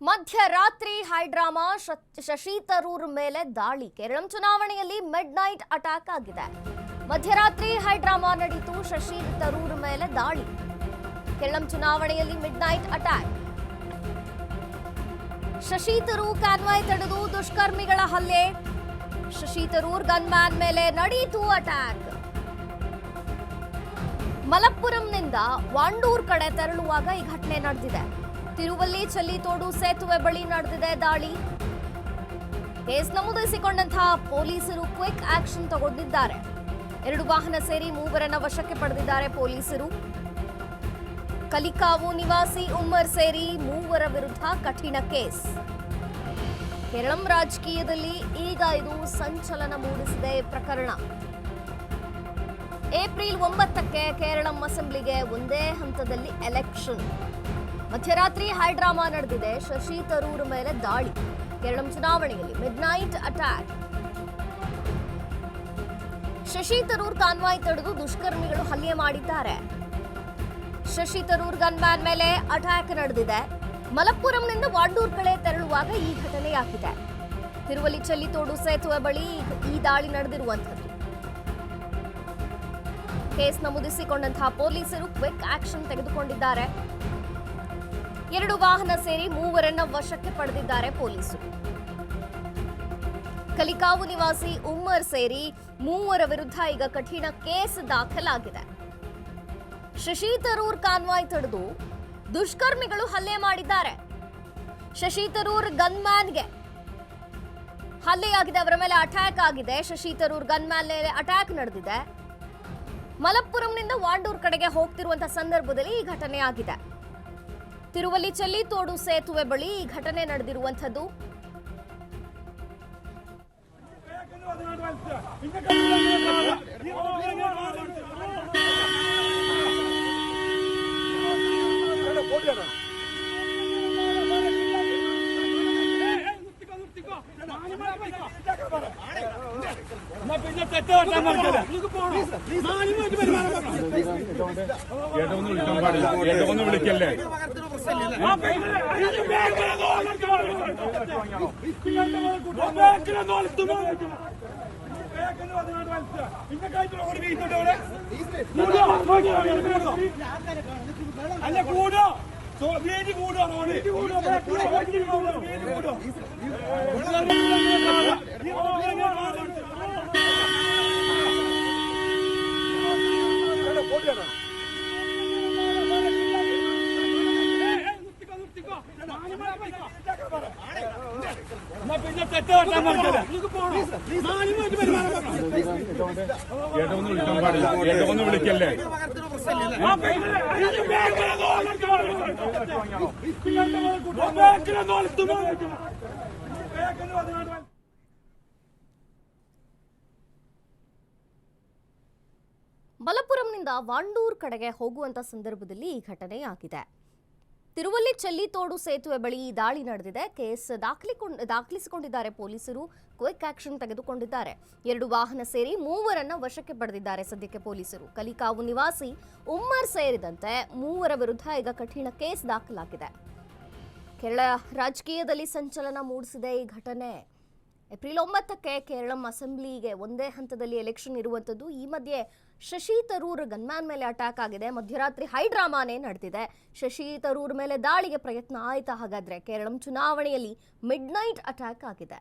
ಮಧ್ಯರಾತ್ರಿ ಹೈಡ್ರಾಮಾ ಶಶಿ ತರೂರ್ ಮೇಲೆ ದಾಳಿ. ಕೇರಳ ಚುನಾವಣೆಯಲ್ಲಿ ಮಿಡ್ ನೈಟ್ ಅಟ್ಯಾಕ್ ಆಗಿದೆ. ಮಧ್ಯರಾತ್ರಿ ಹೈಡ್ರಾಮಾ ನಡೆಯಿತು. ಶಶಿ ತರೂರ್ ಮೇಲೆ ದಾಳಿ. ಕೇರಳ ಚುನಾವಣೆಯಲ್ಲಿ mid night attack. Shashi Tharoor convoy ತಡೆದು ದುಷ್ಕರ್ಮಿಗಳ ಹಲ್ಲೆ. ಶಶಿ ತರೂರ್ ಗನ್ಮ್ಯಾನ್ ಮೇಲೆ ನಡೆಯಿತು ಅಟ್ಯಾಕ್. ಮಲಪ್ಪುರಂನಿಂದ ವಾಂಡೂರ್ ಕಡೆ ತೆರಳುವಾಗ ಈ ಘಟನೆ ನಡೆದಿದೆ. ತಿರುವಲ್ಲಿ ಚಲ್ಲಿತೋಡು ಸೇತುವೆ ಬಳಿ ನಡೆದಿದೆ ದಾಳಿ. ಕೇಸ್ ನಮೂದಿಸಿಕೊಂಡಂತಹ ಪೊಲೀಸರು ಕ್ವಿಕ್ ಆಕ್ಷನ್ ತಗೊಂಡಿದ್ದಾರೆ. 2 ವಾಹನ ಸೇರಿ 3 ವಶಕ್ಕೆ ಪಡೆದಿದ್ದಾರೆ ಪೊಲೀಸರು. ಕಲಿಕಾವು ನಿವಾಸಿ ಉಮ್ಮರ್ ಸೇರಿ 3 ವಿರುದ್ಧ ಕಠಿಣ ಕೇಸ್. ಕೇರಳ ರಾಜಕೀಯದಲ್ಲಿ ಈಗ ಇದು ಸಂಚಲನ ಮೂಡಿಸಿದೆ ಪ್ರಕರಣ. ಏಪ್ರಿಲ್ 9ಕ್ಕೆ ಕೇರಳ ಅಸೆಂಬ್ಲಿಗೆ ಒಂದೇ ಹಂತದಲ್ಲಿ ಎಲೆಕ್ಷನ್. ಮಧ್ಯರಾತ್ರಿ ಹೈಡ್ರಾಮಾ ನಡೆದಿದೆ. ಶಶಿ ತರೂರ್ ಮೇಲೆ ದಾಳಿ. ಕೇರಳ ಚುನಾವಣೆಯಲ್ಲಿ mid night attack. Shashi Tharoor convoy ತಡೆದು ದುಷ್ಕರ್ಮಿಗಳು ಹಲ್ಲೆ ಮಾಡಿದ್ದಾರೆ. ಶಶಿ ತರೂರ್ ಗನ್ಮ್ಯಾನ್ ಮೇಲೆ ಅಟ್ಯಾಕ್ ನಡೆದಿದೆ. ಮಲಪ್ಪುರಂನಿಂದ ವಾಂಡೂರ್ ಕಡೆ ತೆರಳುವಾಗ ಈ ಘಟನೆಯಾಗಿದೆ. ತಿರುವಲ್ಲಿ ಚಲ್ಲಿತೋಡು ಸೇತುವೆ ಬಳಿ ಈ ದಾಳಿ ನಡೆದಿರುವಂಥದ್ದು. ಕೇಸ್ ನಮೂದಿಸಿಕೊಂಡಂತಹ ಪೊಲೀಸರು ಕ್ವಿಕ್ ಆಕ್ಷನ್ ತೆಗೆದುಕೊಂಡಿದ್ದಾರೆ. 2 ವಾಹನ ಸೇರಿ 3 ವಶಕ್ಕೆ ಪಡೆದಿದ್ದಾರೆ ಪೊಲೀಸರು. ಕಲಿಕಾವು ನಿವಾಸಿ ಉಮ್ಮರ್ ಸೇರಿ 3 ವಿರುದ್ಧ ಈಗ ಕಠಿಣ ಕೇಸ್ ದಾಖಲಾಗಿದೆ. ಶಶಿ ತರೂರ್ ಕಾನ್ವಾಯ್ ತಡೆದು ದುಷ್ಕರ್ಮಿಗಳು ಹಲ್ಲೆ ಮಾಡಿದ್ದಾರೆ. ಶಶಿ ತರೂರ್ ಗನ್ಮ್ಯಾನ್ಗೆ ಹಲ್ಲೆಯಾಗಿದೆ. ಅವರ ಮೇಲೆ ಅಟ್ಯಾಕ್ ಆಗಿದೆ. ಶಶಿ ತರೂರ್ ಗನ್ಮ್ಯಾನ್ ಮೇಲೆ ಅಟ್ಯಾಕ್ ನಡೆದಿದೆ. ಮಲಪ್ಪುರಂನಿಂದ ವಾಂಡೂರ್ ಕಡೆಗೆ ಹೋಗ್ತಿರುವಂತಹ ಸಂದರ್ಭದಲ್ಲಿ ಈ ಘಟನೆ ಆಗಿದೆ. ತಿರುವಲ್ಲಿ ಚಲ್ಲಿತೋಡು ಸೇತುವೆ ಬಳಿ ಈ ಘಟನೆ ನಡೆದಿರುವಂಥದ್ದು. വിളിക്കല്ലേ അല്ല കൂടോ വീതി കൂടോ വിളിക്കല്ലേ ಮಲಪ್ಪುರಂನಿಂದ ವಾಂಡೂರ್ ಕಡೆಗೆ ಹೋಗುವಂತ ಸಂದರ್ಭದಲ್ಲಿ ಈ ಘಟನೆ ಆಗಿದೆ. ತಿರುವಲ್ಲಿ ಚಲ್ಲಿತೋಡು ಸೇತುವೆ ಬಳಿ ಈ ದಾಳಿ ನಡೆದಿದೆ. ಕೇಸ್ ದಾಖಲಿಸಿಕೊಂಡಿದ್ದಾರೆ ಪೊಲೀಸರು. ಕ್ವಿಕ್ ಆಕ್ಷನ್ ತೆಗೆದುಕೊಂಡಿದ್ದಾರೆ. 2 ವಾಹನ ಸೇರಿ 3 ವಶಕ್ಕೆ ಪಡೆದಿದ್ದಾರೆ ಸದ್ಯಕ್ಕೆ ಪೊಲೀಸರು. ಕಲಿಕಾವು ನಿವಾಸಿ ಉಮ್ಮರ್ ಸೇರಿದಂತೆ 3 ವಿರುದ್ಧ ಈಗ ಕಠಿಣ ಕೇಸ್ ದಾಖಲಾಗಿದೆ. ಕೇರಳ ರಾಜಕೀಯದಲ್ಲಿ ಸಂಚಲನ ಮೂಡಿಸಿದೆ ಈ ಘಟನೆ. ಏಪ್ರಿಲ್ 9ಕ್ಕೆ ಕೇರಳ ಅಸೆಂಬ್ಲಿಗೆ ಒಂದೇ ಹಂತದಲ್ಲಿ ಎಲೆಕ್ಷನ್ ಇರುವಂಥದ್ದು. ಈ ಮಧ್ಯೆ ಶಶಿ ತರೂರ್ ಗನ್ಮ್ಯಾನ್ ಮೇಲೆ ಅಟ್ಯಾಕ್ ಆಗಿದೆ. ಮಧ್ಯರಾತ್ರಿ ಹೈಡ್ರಾಮಾನೇ ನಡೆದಿದೆ. ಶಶಿ ತರೂರ್ ಮೇಲೆ ದಾಳಿಗೆ ಪ್ರಯತ್ನ ಆಯ್ತಾ? ಹಾಗಾದ್ರೆ ಕೇರಳ ಚುನಾವಣೆಯಲ್ಲಿ ಮಿಡ್ ನೈಟ್ ಅಟ್ಯಾಕ್ ಆಗಿದೆ.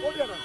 കൂടിയാണ്